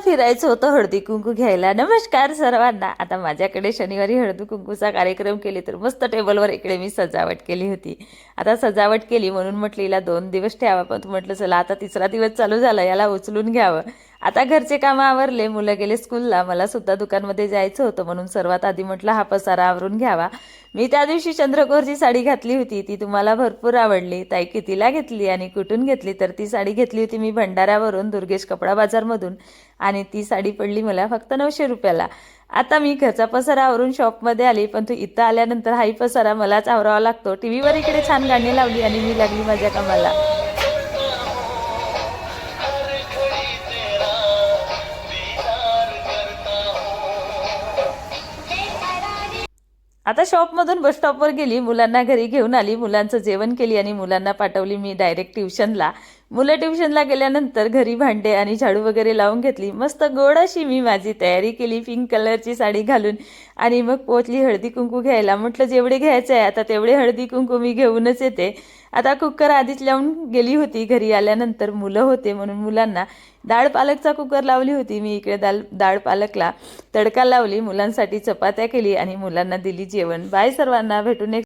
फिरायचं होतं हळदी कुंकू घ्यायला। नमस्कार सर्वांना। आता माझ्याकडे शनिवारी हळदी कुंकूचा कार्यक्रम केली तर मस्त टेबलवर इकडे मी सजावट केली होती। आता सजावट केली म्हणून म्हटलं हिला 2 दिवस ठेवा, पण म्हटलं चला आता तिसरा दिवस चालू झाला, याला उचलून घ्यावं। आता घरचे कामं आवरले, मुलं गेले स्कूलला, मला सुद्धा दुकानमध्ये जायचं होतं म्हणून सर्वात आधी म्हटलं हा पसारा आवरून घ्यावा। मी त्या दिवशी चंद्रकोरची साडी घातली होती, ती तुम्हाला भरपूर आवडली। ताई कितीला घेतली आणि कुठून घेतली? तर ती साडी घेतली होती मी भंडाऱ्यावरून, दुर्गेश कपडा बाजारमधून, आणि ती साडी पडली मला फक्त 900 रुपयाला। आता मी घरचा पसारा आवरून शॉपमध्ये आली, पण तो इथं आल्यानंतर हाही पसारा मलाच आवरावा लागतो। टीव्हीवर इकडे छान गाणी लावली आणि मी लागली माझ्या कामाला। आता शॉपमधून बस स्टॉपवर गेली, मुलांना घरी घेऊन आली, मुलांचं जेवण केली आणि मुलांना पाठवली मी डायरेक्ट ट्युशनला। मुलं ट्युशनला गेल्यानंतर घरी भांडे आणि झाडू वगैरे लावून घेतली। मस्त गोड अशी मी माझी तयारी केली पिंक कलरची साडी घालून, आणि मग पोहोचली हळदी कुंकू घ्यायला। म्हटलं जेवढे घ्यायचं आहे आता तेवढे हळदी कुंकू मी घेऊनच येते। आता कुकर आधीच लावून गेली होती, घरी आल्यानंतर मुलं होते म्हणून मुलांना डाळ पालकचा कुकर लावली होती मी। इकडे डाळ पालकला तडका लावली, मुलांसाठी चपात्या केली आणि मुलांना दिली जेवण। बाय सर्वांना, भेटू नेक्स्ट